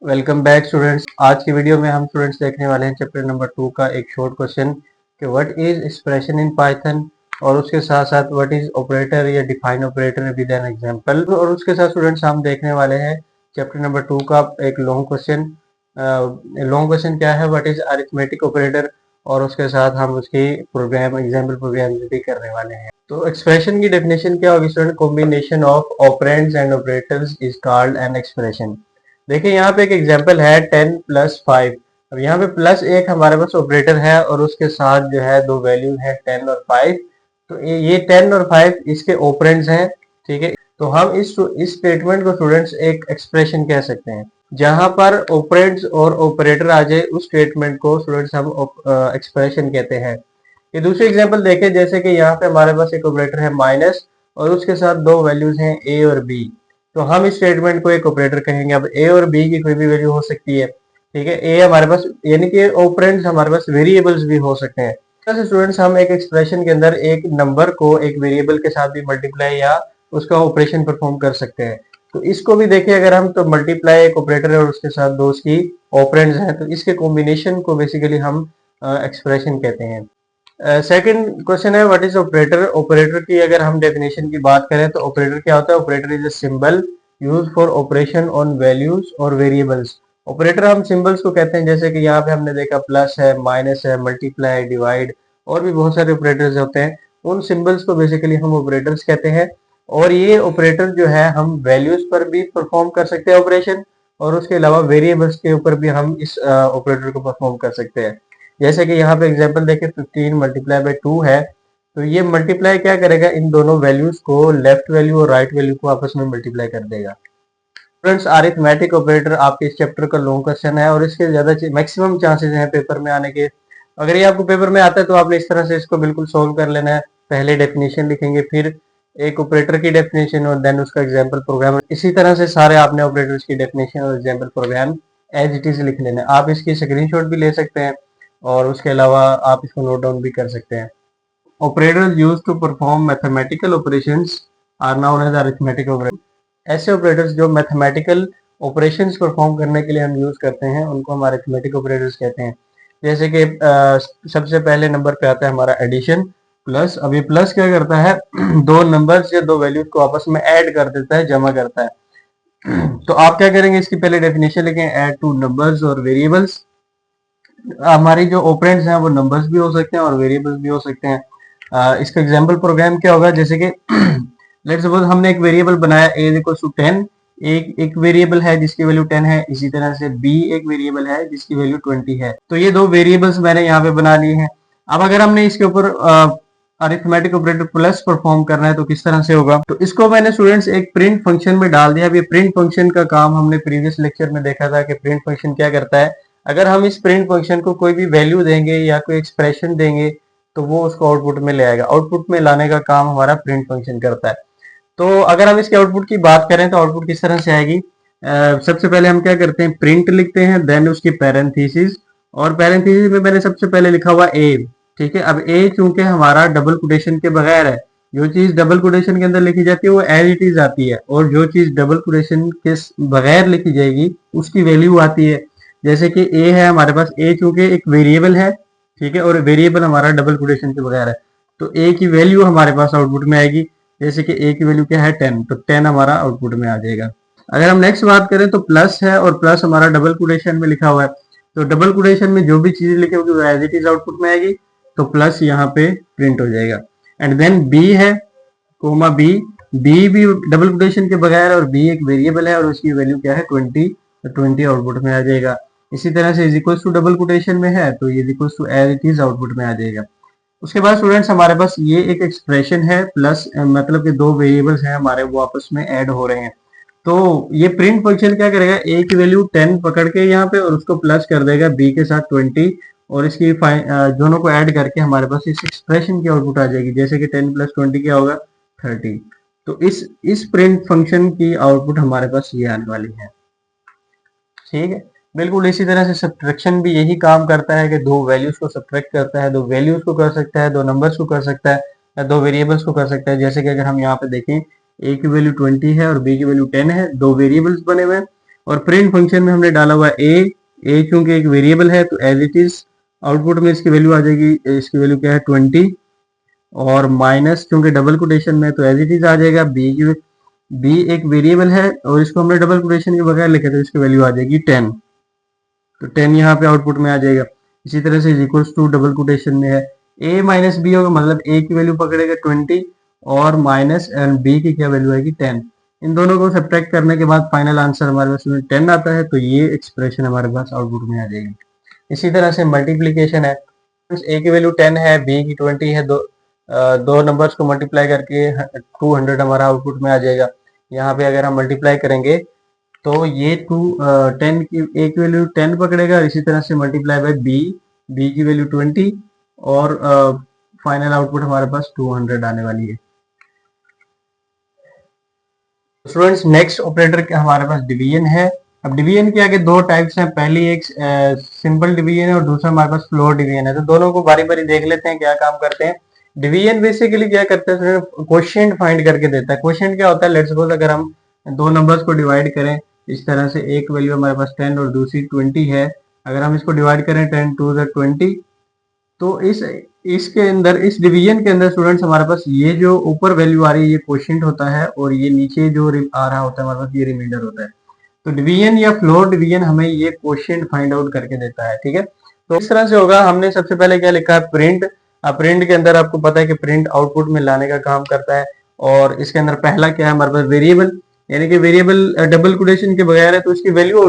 Welcome back students. आज की video में हम स्टूडेंट्स देखने वाले हैं चैप्टर नंबर 2 का एक शॉर्ट क्वेश्चन कि what is expression in Python और उसके साथ साथ व्हाट इज ऑपरेटर या define operator with an example. और उसके साथ स्टूडेंट्स हम देखने वाले हैं चैप्टर नंबर 2 का एक लॉन्ग क्वेश्चन। लॉन्ग क्वेश्चन क्या है, व्हाट इज अरिथमेटिक ऑपरेटर, और उसके साथ हम उसकी प्रोग्राम एग्जाम्पल प्रोग्राम भी करने वाले हैं। तो एक्सप्रेशन की डेफिनेशन क्या होगी student? Combination of operands and operators is called an expression. देखिए यहाँ पे एक एग्जांपल है 10+5। अब यहाँ पे प्लस एक हमारे पास ऑपरेटर है और उसके साथ जो है दो वैल्यू है 10 और 5। तो ये 10 और 5 इसके ऑपरेंड्स हैं, ठीक है। तो हम इस स्टेटमेंट को स्टूडेंट्स एक एक्सप्रेशन कह सकते हैं। जहां पर ऑपरेंड्स और ऑपरेटर आ जाए उस स्टेटमेंट को स्टूडेंट्स हम एक्सप्रेशन कहते हैं। ये दूसरी एग्जांपल देखें, जैसे कि यहाँ पे हमारे पास एक ऑपरेटर है माइनस और उसके साथ दो वैल्यूज हैं ए और बी। तो हम इस स्टेटमेंट को एक ऑपरेटर कहेंगे। अब ए और बी की कोई भी वैल्यू हो सकती है, ठीक है। ए हमारे पास यानी कि ऑपरेंड्स हमारे पास वेरिएबल्स भी हो सकते हैं। जैसे स्टूडेंट्स हम एक एक्सप्रेशन के अंदर एक नंबर को एक वेरिएबल के साथ भी मल्टीप्लाई या उसका ऑपरेशन परफॉर्म कर सकते हैं। तो इसको भी देखें अगर हम, तो मल्टीप्लाई एक ऑपरेटर है और उसके साथ दो उसकी ऑपरेंड्स हैं, तो इसके कॉम्बिनेशन को बेसिकली हम एक्सप्रेशन कहते हैं। सेकंड क्वेश्चन है व्हाट इज ऑपरेटर। ऑपरेटर की अगर हम डेफिनेशन की बात करें तो ऑपरेटर क्या होता है? Operator is a symbol use for operation on values और वेरिएबल्स। ऑपरेटर हम सिंबल्स को कहते हैं, जैसे कि यहाँ पे हमने देखा प्लस है, माइनस है, मल्टीप्लाई, डिवाइड और भी बहुत सारे ऑपरेटर्स होते हैं। उन सिंबल्स को बेसिकली हम ऑपरेटर्स कहते हैं। और ये ऑपरेटर जो है हम वैल्यूज पर भी परफॉर्म कर सकते हैं ऑपरेशन, और उसके अलावा वेरिएबल्स के ऊपर भी हम इस ऑपरेटर को परफॉर्म कर सकते हैं। जैसे कि यहाँ पे एग्जांपल देखें 15 मल्टीप्लाई बाय 2 है, तो ये मल्टीप्लाई क्या करेगा? इन दोनों वैल्यूज को, लेफ्ट वैल्यू और राइट वैल्यू को आपस में मल्टीप्लाई कर देगा। स्टूडेंट्स अरिथमेटिक ऑपरेटर आपके इस चैप्टर का लॉन्ग क्वेश्चन है और इसके ज्यादा मैक्सिमम चांसेस हैं पेपर में आने के। अगर ये आपको पेपर में आता है तो आपने इस तरह से इसको बिल्कुल सोल्व कर लेना है। पहले डेफिनेशन लिखेंगे, फिर एक ऑपरेटर की डेफिनेशन और देन उसका एग्जाम्पल प्रोग्राम। इसी तरह से सारे आपने ऑपरेटर्स की डेफिनेशन और example program as it is लिख लेना है। आप इसकी स्क्रीनशॉट भी ले सकते हैं और उसके अलावा आप इसको नोट डाउन भी कर सकते हैं। Operators used to perform mathematical operations are known as arithmetic operator. ऐसे ऑपरेटर्स जो मैथमेटिकल ऑपरेशंस परफॉर्म करने के लिए हम यूज करते हैं उनको हम अरिथमेटिक ऑपरेटर्स कहते हैं। जैसे कि सबसे पहले नंबर पे आता है हमारा एडिशन, प्लस। अब ये प्लस क्या करता है? दो नंबर्स या दो वैल्यूज को आपस में ऐड कर देता है, जमा करता है। तो आप क्या करेंगे? इसकी पहले डेफिनेशन लिखें, ऐड टू नंबर्स और वेरिएबल्स। हमारी जो ऑपरेंड्स हैं वो नंबर्स भी हो सकते हैं और वेरिएबल्स भी हो सकते हैं। इसका एग्जांपल प्रोग्राम क्या होगा? जैसे कि लेट्स सपोज हमने एक वेरिएबल बनाया a इक्वल टू 10। एक वेरिएबल है जिसकी वैल्यू 10 है, इसी तरह से b एक वेरिएबल है जिसकी वैल्यू 20 है। तो ये दो वेरिएबल्स मैंने यहाँ पे बना लिए हैं। अब अगर हमने इसके ऊपर अरिथमेटिक ऑपरेटर प्लस परफॉर्म करना है तो किस तरह से होगा? तो इसको मैंने स्टूडेंट्स एक प्रिंट फंक्शन में डाल दिया। अब ये प्रिंट फंक्शन का काम हमने प्रीवियस लेक्चर में देखा था कि प्रिंट फंक्शन क्या करता है। अगर हम इस प्रिंट फंक्शन को कोई भी वैल्यू देंगे या कोई एक्सप्रेशन देंगे तो वो उसको आउटपुट में ले आएगा। आउटपुट में लाने का काम हमारा प्रिंट फंक्शन करता है। तो अगर हम इसके आउटपुट की बात करें तो आउटपुट किस तरह से आएगी? सबसे पहले हम क्या करते हैं? प्रिंट लिखते हैं, देन उसकी पैरेंथेसिस, और पैरेंथेसिस में मैंने सबसे पहले लिखा हुआ ए, ठीक है। अब ए चूंकि हमारा डबल कोटेशन के बगैर है, जो चीज डबल कोटेशन के अंदर लिखी जाती है वो एज इट इज आती है, और जो चीज डबल कोटेशन के बगैर लिखी जाएगी उसकी वैल्यू आती है। जैसे कि ए है हमारे पास, ए चूंकि एक वेरिएबल है, ठीक है, और वेरिएबल हमारा डबल कोटेशन के बगैर है, तो ए की वैल्यू हमारे पास आउटपुट में आएगी। जैसे कि ए की वैल्यू क्या है? 10, तो 10 हमारा आउटपुट में आ जाएगा। अगर हम नेक्स्ट बात करें तो प्लस है और प्लस हमारा डबल कोटेशन में लिखा हुआ है, तो डबल कोटेशन में जो भी चीज लिखी होगी वो एज इट इज आउटपुट में आएगी, तो प्लस यहाँ पे प्रिंट हो जाएगा। एंड देन बी है, कोमा बी, बी भी डबल कोटेशन के बगैर और बी एक वेरिएबल है और उसकी वैल्यू क्या है? 20, तो 20 आउटपुट में आ जाएगा। इसी तरह से is equal to double quotation में है तो is equal to as it is output में आ जाएगा। उसके बाद स्टूडेंट्स हमारे पास ये एक एक्सप्रेशन है, प्लस मतलब कि दो वेरिएबल्स हैं हमारे, वो आपस में ऐड हो रहे हैं। तो ये प्रिंट फंक्शन क्या करेगा? ए की वैल्यू 10 पकड़ के यहाँ पे और उसको प्लस कर देगा बी के साथ 20, और इसकी दोनों को ऐड करके हमारे पास इस एक्सप्रेशन की आउटपुट आ जाएगी। जैसे कि 10 + 20 क्या होगा? 30। तो इस प्रिंट फंक्शन की आउटपुट हमारे पास ये आने वाली है, ठीक है। बिल्कुल इसी तरह से सब्ट्रैक्शन भी यही काम करता है कि दो वैल्यूज को सब्ट्रैक्ट करता है, दो वैल्यूज को कर सकता है, दो नंबर्स को कर सकता है, या दो वेरिएबल्स को कर सकता है। जैसे कि अगर हम यहाँ पे देखें, ए की वैल्यू 20 है और बी की वैल्यू 10 है, दो वेरिएबल्स बने हुए हैं, और प्रिंट फंक्शन में हमने डाला हुआ है ए क्योंकि एक वेरिएबल है तो एज इट इज आउटपुट में इसकी वैल्यू आ जाएगी, इसकी वैल्यू क्या है 20, और माइनस क्योंकि डबल कोटेशन में तो एज इट इज आ जाएगा बी एक वेरिएबल है और इसको हमने डबल कोटेशन के बगैर लिखा तो इसकी वैल्यू आ जाएगी 10, तो 10 यहाँ पे आउटपुट में आ जाएगा। इसी तरह से इक्वल्स टू डबल कोटेशन में है ए माइनस बी होगा, मतलब ए की वैल्यू पकड़ेगा 20 और माइनस एंड बी की क्या वैल्यू आएगी 10। इन दोनों को सब्ट्रैक्ट करने के बाद फाइनल आंसर हमारे पास में 10 आता है, तो ये एक्सप्रेशन हमारे पास आउटपुट में आ जाएगी। इसी तरह से मल्टीप्लीकेशन है, ए की वैल्यू 10 है, बी की 20 है, दो नंबर्स को मल्टीप्लाई करके 200 हमारा आउटपुट में आ जाएगा। यहाँ पे अगर हम मल्टीप्लाई करेंगे तो ये 10 की ए की वैल्यू 10 पकड़ेगा, इसी तरह से मल्टीप्लाई बाय बी की वैल्यू 20 और फाइनल आउटपुट हमारे पास 200 आने वाली है। स्टूडेंट्स नेक्स्ट ऑपरेटर हमारे पास डिवीजन है। अब डिवीजन के आगे दो टाइप्स हैं, पहली एक सिंपल डिवीजन है और दूसरा हमारे पास फ्लोर डिवीजन है। तो दोनों को बारी बारी देख लेते हैं क्या काम करते हैं। डिवीजन बेसिकली क्या करता है, क्वोशिएंट फाइंड करके देता है। क्वोशिएंट क्या होता है, लेट्स सपोज अगर हम दो नंबर्स को डिवाइड करें इस तरह से, एक वैल्यू हमारे पास 10 और दूसरी 20 है, अगर हम इसको डिवाइड करें 10 टू द 20, तो इसके अंदर इस डिवीजन के अंदर स्टूडेंट्स हमारे पास ये जो ऊपर वैल्यू आ रही है ये क्वोशिएंट होता है और ये नीचे जो आ रहा होता है हमारे पास ये रिमाइंडर होता है। तो डिवीजन या फ्लोर डिवीजन हमें ये क्वोशिएंट फाइंड आउट करके देता है, ठीक है। तो इस तरह से होगा। हमने सबसे पहले क्या लिखा है, प्रिंट। अब प्रिंट के अंदर आपको पता है कि प्रिंट आउटपुट में लाने का काम करता है, और इसके अंदर पहला क्या है हमारे पास वेरिएबल, यानी कि वेरिएबल डबल कोटेशन के बगैर है तो इसकी वैल्यू